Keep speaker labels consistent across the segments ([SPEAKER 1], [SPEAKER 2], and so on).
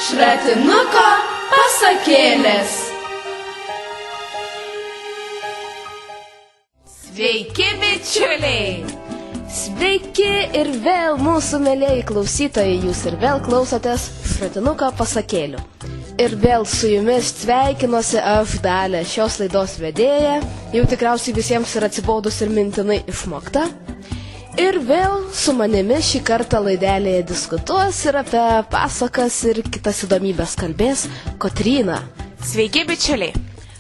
[SPEAKER 1] Šratinuko pasakėlės. Sveiki, bičiuliai!
[SPEAKER 2] Sveiki ir vėl mūsų mėlėjai klausytojai, jūs ir vėl klausotės Šratinuko pasakėlių. Ir vėl su jumis sveikinuosi aš, Dalia, šios laidos vedėja, jau tikriausiai visiems yra atsibaudus ir mintinai išmokta. Ir vėl su manimi šį kartą laidelėje diskutuos ir apie pasakas ir kitas įdomybės kalbės Kotryna.
[SPEAKER 1] Sveiki, bičiuliai!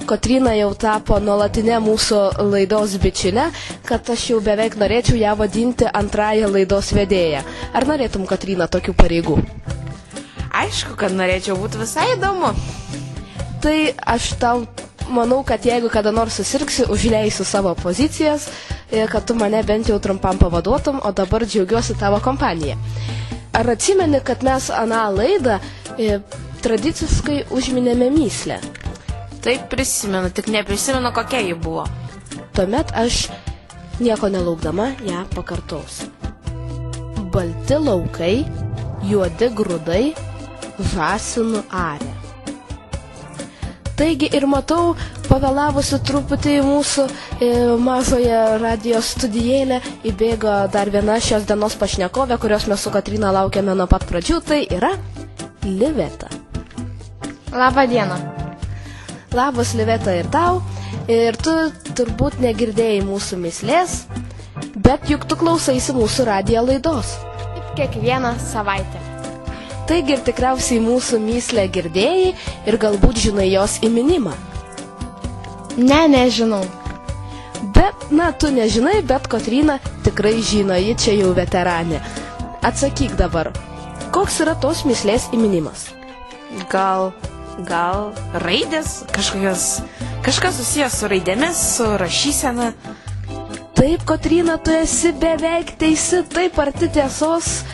[SPEAKER 2] Kotryna jau tapo nuolatinė mūsų laidos bičiulė, kad aš jau beveik norėčiau ją vadinti antrąją laidos vedėją. Ar norėtum, Kotryna, tokių pareigų?
[SPEAKER 1] Aišku, kad norėčiau, būti visai įdomu.
[SPEAKER 2] Tai aš tau manau, kad jeigu kada nors susirgsi, užleisiu savo pozicijas, kad tu mane bent jau trumpam pavaduotum, o dabar džiaugiuosi tavo kompaniją. Ar atsimeni, kad mes aną laidą tradiciškai užminėme mįslę?
[SPEAKER 1] Taip prisimenu, tik neprisimenu, kokia ji buvo.
[SPEAKER 2] Tuomet aš nieko nelaukdama ją pakartosiu. Balti laukai, juodi grūdai, žąsinų arė. Taigi ir matau, pavėlavusi truputį į mūsų mažoje radijo studijėlę, įbėgo dar viena šios dienos pašnekovė, kurios mes su Kotryna laukiame nuo pat pradžių, tai yra Liveta.
[SPEAKER 3] Labą dieną.
[SPEAKER 2] Labas, Liveta, ir tau. Ir tu turbūt negirdėjai mūsų mįslės, bet juk tu klausaisi mūsų radijo laidos.
[SPEAKER 3] Kiekvieną savaitę.
[SPEAKER 2] Taigi ir tikriausiai mūsų mįslę girdėjai ir galbūt žinai jos įminimą.
[SPEAKER 3] Ne, nežinau.
[SPEAKER 2] Bet, tu nežinai, bet Kotryna tikrai žino, ji čia jau veteranė. Atsakyk dabar, koks yra tos mįslės įminimas?
[SPEAKER 1] Gal raidės, kažkas susijęs su raidėmis, su rašysena.
[SPEAKER 2] Taip, Kotryna, tu esi beveik teisi, taip arti tiesos,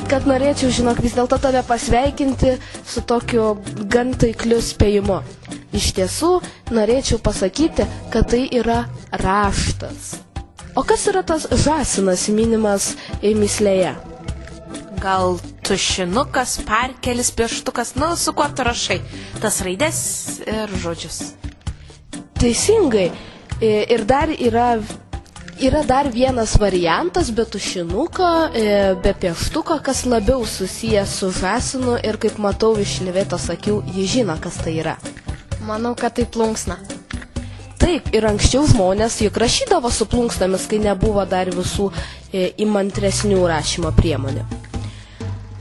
[SPEAKER 2] kad norėčiau, žinok, vis dėlto tave pasveikinti su tokiu gan taikliu spėjimu. Iš tiesų, norėčiau pasakyti, kad tai yra raštas. O kas yra tas žąsinas minimas mįslėje?
[SPEAKER 1] Gal tušinukas, parkelis, pieštukas, su kuo tu rašai? Tas raidės ir žodžius.
[SPEAKER 2] Teisingai. Ir dar yra dar vienas variantas, be tušinuko, be pieštuko, kas labiau susijęs su žąsinu ir kaip matau iš Livetos akių, ji žino, kas tai yra.
[SPEAKER 3] Manau, kad tai plunksna.
[SPEAKER 2] Taip, ir anksčiau žmonės juk rašydavo su plunksnomis, kai nebuvo dar visų įmantresnių rašymo priemonių.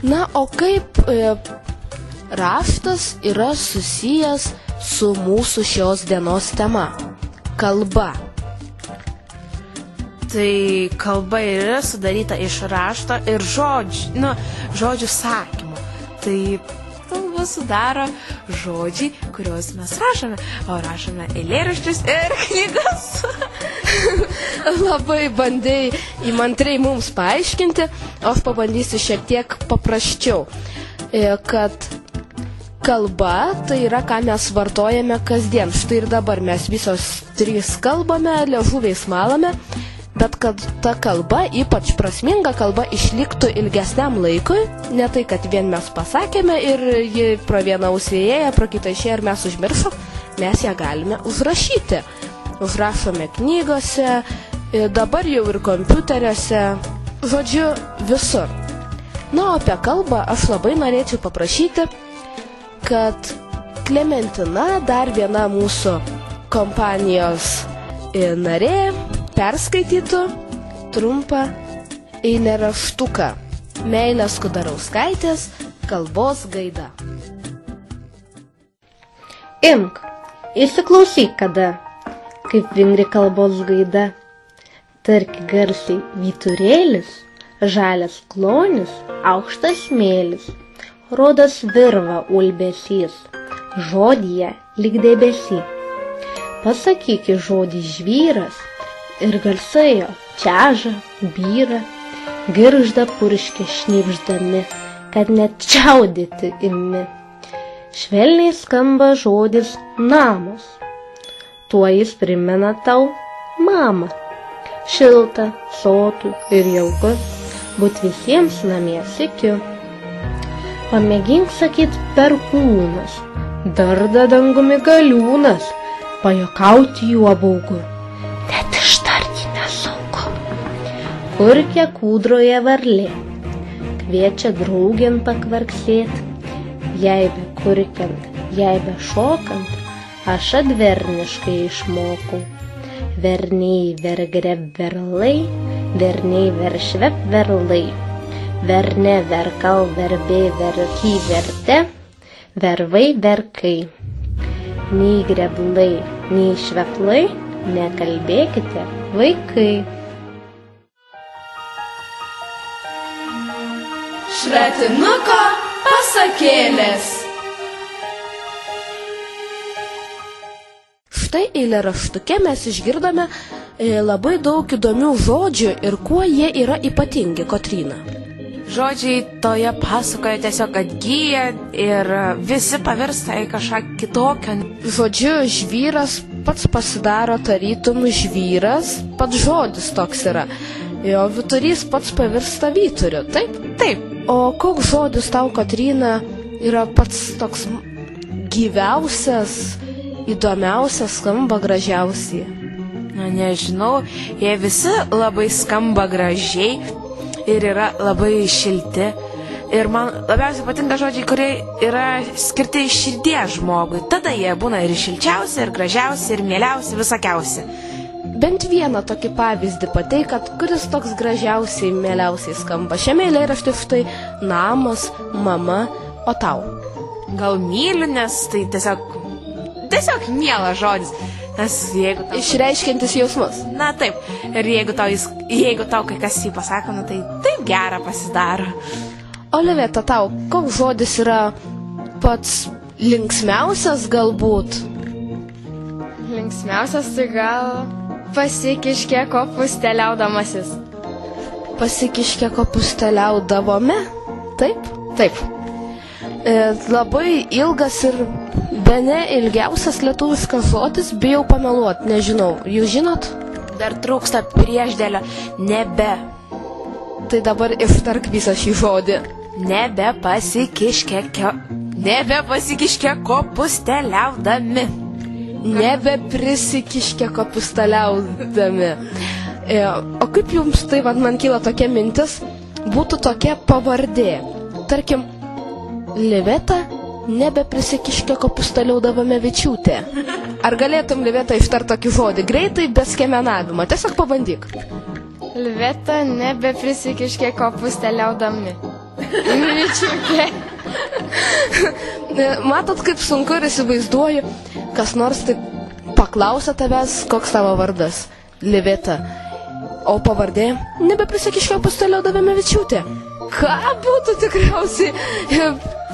[SPEAKER 2] Na, o kaip raštas yra susijęs su mūsų šios dienos tema? Kalba.
[SPEAKER 1] Tai kalba yra sudaryta iš rašto ir žodžių sakymų. Tai kalba sudaro žodžiai, kuriuos mes rašome, o rašome eilėraščius ir knygas.
[SPEAKER 2] Labai bandai įmantriai mums paaiškinti, o aš pabandysiu šiek tiek paprasčiau, kad kalba tai yra, ką mes vartojame kasdien. Štai ir dabar mes visos trys kalbame, liežuviais malame, bet kad ta kalba, ypač prasminga kalba, išliktų ilgesniam laikui, ne tai, kad vien mes pasakėme ir ji pro vieną ausį įėjo, pro kitą išėjo ir mes užmiršom, mes ją galime užrašyti. Užrašome knygose, dabar jau ir kompiuteriuose, žodžiu, visur. Na, o apie kalbą aš labai norėčiau paprašyti, kad Klementina, dar viena mūsų kompanijos narė, perskaitytų trumpą eilėraštuką Meilės Kudarauskaitės Kalbos gaida.
[SPEAKER 4] Imk, įsiklausyk kada, kaip vingri kalbos gaida. Tarki garsiai vyturėlis, žalias klonis, aukštas smėlis, rodas virva ulbesys, žodyje lyg debesy. Pasakyki žodį žvyras, ir garsai jo čeža, byra, girgžda purškia šnibždami, kad net čiaudėti imi. Švelniai skamba žodis namas, tuo jis primena tau mamą. Šilta, sotų ir jauku, būt visiems namie sykiu. Pamėgink sakyt perkūnas, darda dangumi galiūnas, pajokauti juo baugu, net ištarti nesunku. Kurkia kūdroje varlė, kviečia draugėn pakvarksėt, jei be kurkiant, jei be šokant, aš adverniškai išmokau. Verniai vergreb verlai, verniai veršvep verlai, verne verkal verbė verky verte, vervai verkai. Nei greblai, nei šveplai, nekalbėkite, vaikai.
[SPEAKER 2] Šratinuko pasakėlės. Štai eilėraštuke mes išgirdome labai daug įdomių žodžių ir kuo jie yra ypatingi, Kotryna.
[SPEAKER 1] Žodžiai toje pasakoje tiesiog atgyja ir visi pavirsta į kažką kitokio.
[SPEAKER 2] Žodžiu, žvyras pats pasidaro tarytum žvyras, pats žodis toks yra. Jo vyturys pats pavirsta vyturiu, taip?
[SPEAKER 1] Taip.
[SPEAKER 2] O koks žodis tau, Kotryna, yra pats toks gyviausias, įdomiausias, skamba gražiausiai?
[SPEAKER 1] Na, nežinau, jie visi labai skamba gražiai ir yra labai šilti. Ir man labiausiai patinka žodžiai, kurie yra skirti širdies žmogui. Tada jie būna ir šilčiausi, ir gražiausi, ir mieliausi, visokiausi.
[SPEAKER 2] Bent vieną tokį pavyzdį pateikat, kuris toks gražiausiai, mieliausiai skamba. Šiame eilėraštyje štai namas, mama, o tau?
[SPEAKER 1] Gal myliu, nes tai tiesiog mielas žodis. Nes jeigu tau...
[SPEAKER 2] Išreiškiantis jausmus.
[SPEAKER 1] Na taip, ir jeigu tau kai kas jį pasako, na tai taip gera pasidaro.
[SPEAKER 2] Oliveta, tau, koks žodis yra pats linksmiausias galbūt?
[SPEAKER 3] Linksmiausias tai gal pasikiškė kopusteliaudamasis.
[SPEAKER 2] Pasikiškė kopusteliaudavome? Taip?
[SPEAKER 3] Taip.
[SPEAKER 2] Labai ilgas ir bene ilgiausias lietuviškas žodis, bijau pameluoti, nežinau. Jūs žinot?
[SPEAKER 1] Dar trūksta priešdėlio nebe.
[SPEAKER 2] Tai dabar ištark visą šį žodį.
[SPEAKER 1] Nebepasikiškė kopusteliaudami.
[SPEAKER 2] Nebeprisikiškė kopusteliaudami. O kaip jums tai, man kyla tokia mintis, būtų tokia pavardė. Tarkim, Liveta nebeprisikiškė kopusteliaudavičiūtė. Ar galėtum, Liveta, ištart tokį žodį? Greitai, be skemenavimo. Tiesiog pabandyk.
[SPEAKER 3] Liveta nebeprisikiškė kopusteliaudami. Vičiūtė.
[SPEAKER 2] Matot, kaip sunku ir įsivaizduoju, kas nors taip paklausia tavęs, koks tavo vardas. Liveta. O pavardė nebeprisikiškė kopusteliaudavičiūtė. Ką būtų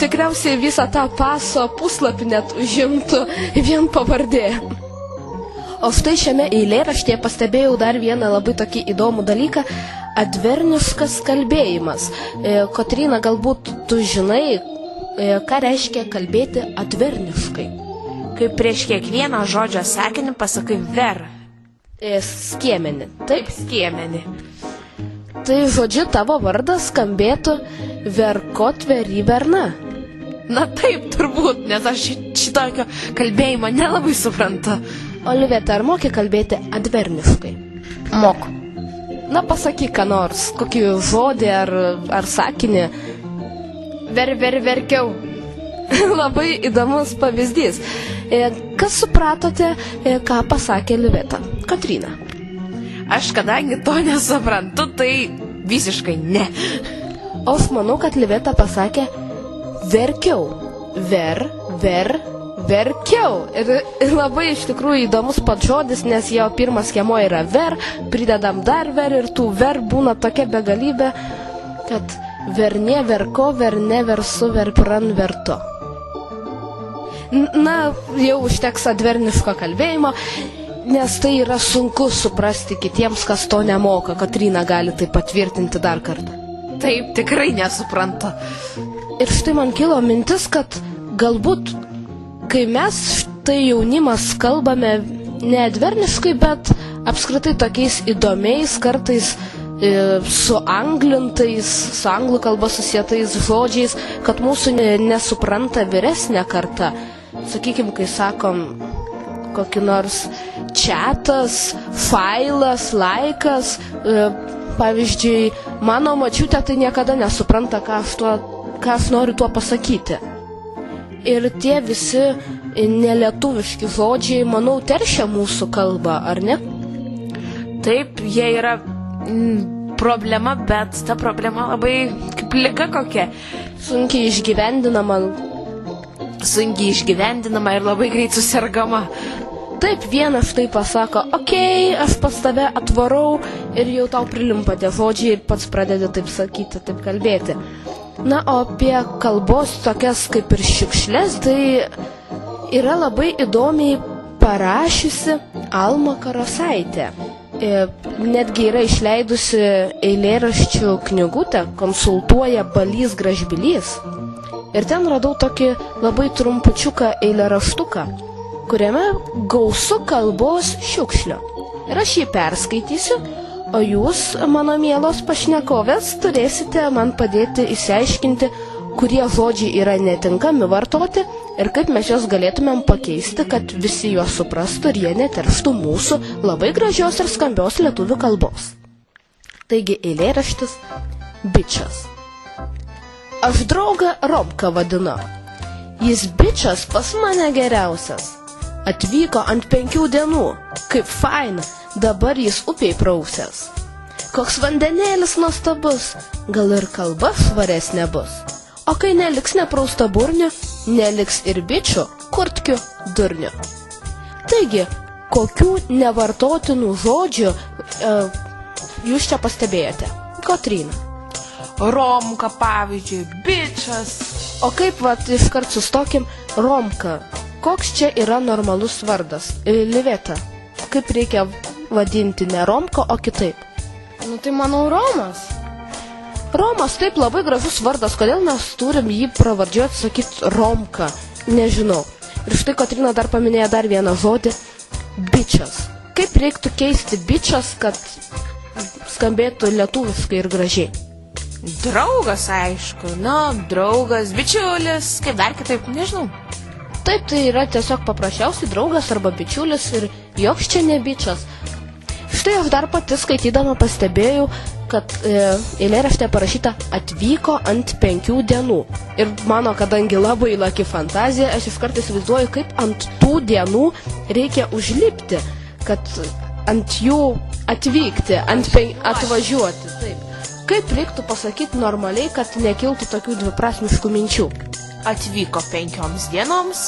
[SPEAKER 2] tikriausiai visą tą paso puslapį net užimtų vien pavardė. O štai šiame eilėraštyje pastebėjau dar vieną labai tokį įdomų dalyką – adverniškas kalbėjimas. Kotryna, galbūt tu žinai, ką reiškia kalbėti adverniškai?
[SPEAKER 1] Kaip prieš kiekvieną žodžio sakinį pasakai ver.
[SPEAKER 2] Skiemenį. Taip,
[SPEAKER 1] skiemenį.
[SPEAKER 2] Tai žodžiu, tavo vardas skambėtų verkot very verna.
[SPEAKER 1] Na taip, turbūt, nes aš šitokio kalbėjimo nelabai suprantu.
[SPEAKER 2] Oliveta, ar moki kalbėti adverniškai?
[SPEAKER 3] Moku.
[SPEAKER 2] Na, pasakyk ką nors, kokį žodį ar sakinį.
[SPEAKER 3] Verkiau.
[SPEAKER 2] Labai įdomus pavyzdys. Kas supratote, ką pasakė Liveta? Kotryna.
[SPEAKER 1] Aš kadangi to nesuprantu, tai visiškai ne.
[SPEAKER 2] O aš manau, kad Liveta pasakė verkiau. Verkiau. Ir labai iš tikrųjų įdomus pats žodis, nes jo pirmas skiemuo yra ver, pridedam dar ver ir tų ver būna tokia begalybė, kad vernė verko, verne versu, verpran verto. Na, jau užteks adverniško kalbėjimo, nes tai yra sunku suprasti kitiems, kas to nemoka. Kotryna gali tai patvirtinti dar kartą.
[SPEAKER 1] Taip, tikrai nesuprantu.
[SPEAKER 2] Ir štai man kilo mintis, kad galbūt, kai mes štai jaunimas kalbame ne adverniškai, bet apskritai tokiais įdomiais, kartais su anglų kalba susietais žodžiais, kad mūsų nesupranta vyresnė karta. Sakykime, kai sakom kokį nors chatas, failas, laikas, pavyzdžiui, mano močiutė tai niekada nesupranta, ką aš noriu tuo pasakyti. Ir tie visi nelietuviški žodžiai, manau, teršia mūsų kalbą, ar ne?
[SPEAKER 1] Taip, jie yra problema, bet ta problema labai kaip liga kokia.
[SPEAKER 2] Sunkiai išgyvendinama ir labai greit susirgama. Taip, vienas štai pasako, okei, aš pas tave atvarau ir jau tau prilimpa tie žodžiai ir pats pradedi taip sakyti, taip kalbėti. Na, o apie kalbos tokias kaip ir šiukšlės, tai yra labai įdomiai parašiusi Alma Karosaitė. Netgi yra išleidusi eilėraščių knygutę, konsultuoja Balys Gražbylys. Ir ten radau tokį labai trumpučiuką eilėraštuką, kuriame gausu kalbos šiukšlio. Ir aš jį perskaitysiu, o jūs, mano mielos pašnekovės, turėsite man padėti išsiaiškinti, kurie žodžiai yra netinkami vartoti ir kaip mes juos galėtumėm pakeisti, kad visi juos suprastų ir jie neterštų mūsų labai gražios ir skambios lietuvių kalbos. Taigi eilėraštis bičas. Aš draugą Romką vadinu. Jis bičas pas mane geriausias. Atvyko ant 5 dienų. Kaip faina, dabar jis upiai prausęs. Koks vandenėlis nuostabus, gal ir kalba švaresnė bus. O kai neliks neprausta burnių, neliks ir bičių, kurtkių, durnių. Taigi, kokių nevartotinų žodžių jūs čia pastebėjote? Kotryna.
[SPEAKER 1] Romka, pavyzdžiui, bičas.
[SPEAKER 2] O kaip, iškart sustokim, Romka. Koks čia yra normalus vardas? Liveta, kaip reikia vadinti ne Romka, o kitaip?
[SPEAKER 3] Nu tai manau Romas.
[SPEAKER 2] Romas, taip, labai gražus vardas, kodėl mes turim jį pravardžiuoti, sakyti Romka, nežinau. Ir štai Kotryna dar paminėjo dar vieną žodį – bičas. Kaip reiktų keisti bičas, kad skambėtų lietuviškai ir gražiai?
[SPEAKER 1] Draugas, aišku, draugas, bičiulis, kaip dar kitaip, nežinau.
[SPEAKER 2] Taip, tai yra tiesiog paprasčiausiai draugas arba bičiulis ir joks čia ne bičas. Štai aš dar pati skaitydama pastebėjau, kad eilėrašte parašyta atvyko ant 5 dienų. Ir mano, kadangi labai laki fantazija, aš iškart įsivaizduoju, kaip ant tų dienų reikia užlipti, kad ant jų atvykti, atvažiuoti. Taip. Kaip reiktų pasakyti normaliai, kad nekiltų tokių dviprasmiškų minčių?
[SPEAKER 1] Atvyko 5 dienoms.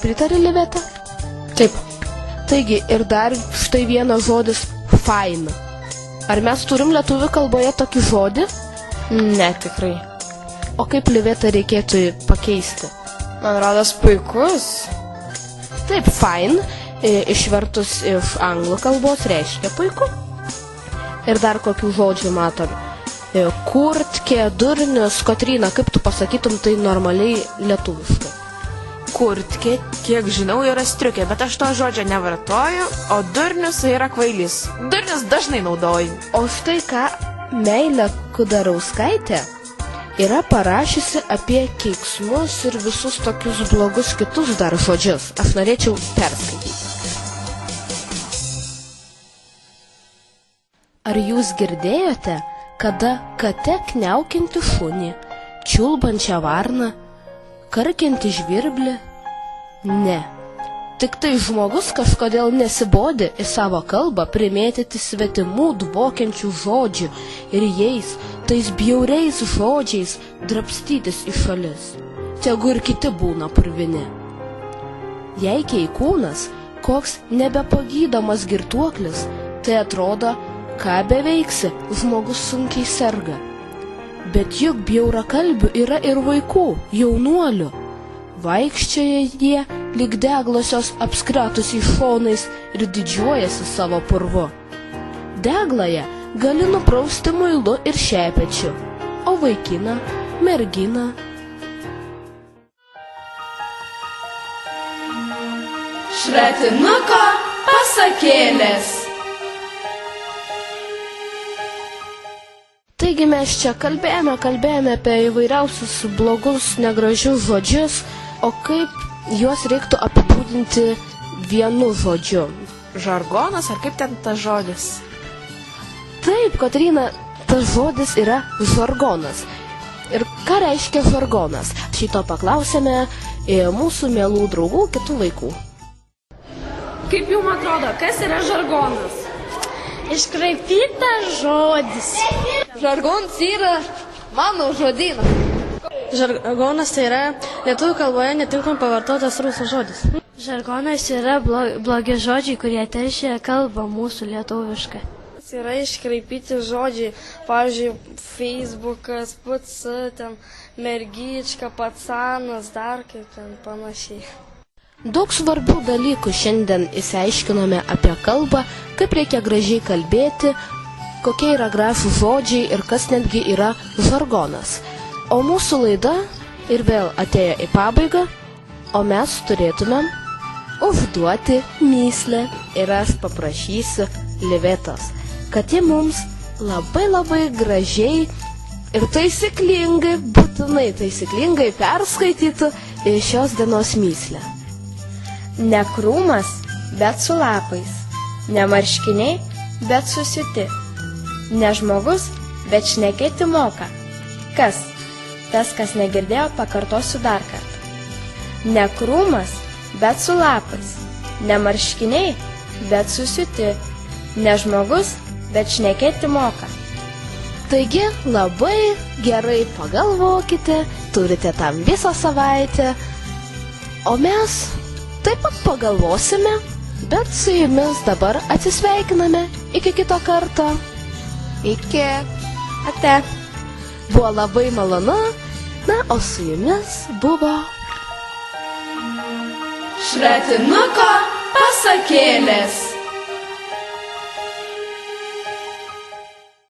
[SPEAKER 2] Pritari, Liveta?
[SPEAKER 3] Taip.
[SPEAKER 2] Taigi, ir dar štai vienas žodis fain. Ar mes turim lietuvių kalboje tokį žodį?
[SPEAKER 3] Ne, tikrai.
[SPEAKER 2] O kaip, Liveta, reikėtų pakeisti?
[SPEAKER 3] Man rodos puikus.
[SPEAKER 2] Taip, fain, išvertus iš anglų kalbos reiškia puiku. Ir dar kokių žodžių matom? Kurtkė, durnius. Kotryna, kaip tu pasakytum tai normaliai lietuviškai?
[SPEAKER 1] Kurtkė, kiek žinau, yra striukė, bet aš to žodžio nevartoju, o durnius yra kvailys. Durnius dažnai naudoju.
[SPEAKER 2] O štai ką Meilė Kudarauskaitė yra parašiusi apie keiksmus ir visus tokius blogus kitus dar žodžius. Aš norėčiau perskaityti. Ar jūs girdėjote, kada kate kniaukianti šunį, čiulbančią varną, karkianti žvirblį? Ne. Tik tai žmogus kažkodėl nesibodi į savo kalbą primėtyti svetimų dvokiančių žodžių ir jais, tais bjauriais žodžiais, drabstytis į šalis. Tegu ir kiti būna purvini. Jei keikūnas, koks nebepagydomas girtuoklis, tai atrodo, ką beveiksi, žmogus sunkiai serga. Bet juk bjaurakalbių yra ir vaikų, jaunuolių. Vaikščioja jie lyg deglosios apskretusiais šonais ir didžiuojasi savo purvu. Degląją gali nuprausti muilu ir šepečiu, o vaikiną, merginą.
[SPEAKER 5] Šratinuko pasakėlės.
[SPEAKER 2] Taigi mes čia kalbėjome apie įvairiausius blogus, negražius žodžius, o kaip juos reiktų apibūdinti vienu žodžiu.
[SPEAKER 1] Žargonas, ar kaip ten tas žodis?
[SPEAKER 2] Taip, Kotryna, tas žodis yra žargonas. Ir ką reiškia žargonas? Šito paklausėme mūsų mielų draugų kitų laikų.
[SPEAKER 5] Kaip jums atrodo, kas yra žargonas?
[SPEAKER 6] Iškraipytas žodis.
[SPEAKER 7] Žargonas yra mano žodynas.
[SPEAKER 6] Žargonas tai yra lietuvių kalboje netinkamai pavartotas rusų žodis.
[SPEAKER 8] Žargonas yra blogi žodžiai, kurie teršia kalbą mūsų lietuvišką.
[SPEAKER 3] Yra iškraipyti žodžiai, pavyzdžiui, Facebookas, pats, ten, mergyčka, patsanas, dar kaip ten panašiai.
[SPEAKER 2] Daug svarbių dalykų šiandien išsiaiškinome apie kalbą, kaip reikia gražiai kalbėti, kokie yra gražūs žodžiai ir kas netgi yra žargonas. O mūsų laida ir vėl atėjo į pabaigą, o mes turėtumėm užduoti mįslę ir aš paprašysiu Livetos, kad ji mums labai gražiai ir taisyklingai, būtinai taisyklingai perskaitytų šios dienos mįslę.
[SPEAKER 3] Ne krūmas, bet su lapais. Ne marškiniai, bet susiūti. Ne žmogus, bet šnekėti moka. Kas? Tas, kas negirdėjo, pakartosiu dar kartą. Ne krūmas, bet su lapais. Ne marškiniai, bet susiūti. Ne žmogus, bet šnekėti moka.
[SPEAKER 2] Taigi labai gerai pagalvokite, turite tam visą savaitę, o mes taip pat pagalvosime, bet su jumis dabar atsisveikiname. Iki kito karto.
[SPEAKER 1] Iki.
[SPEAKER 2] Ate. Buvo labai malonu, na, o su jumis buvo
[SPEAKER 7] Šratinuko pasakėlės.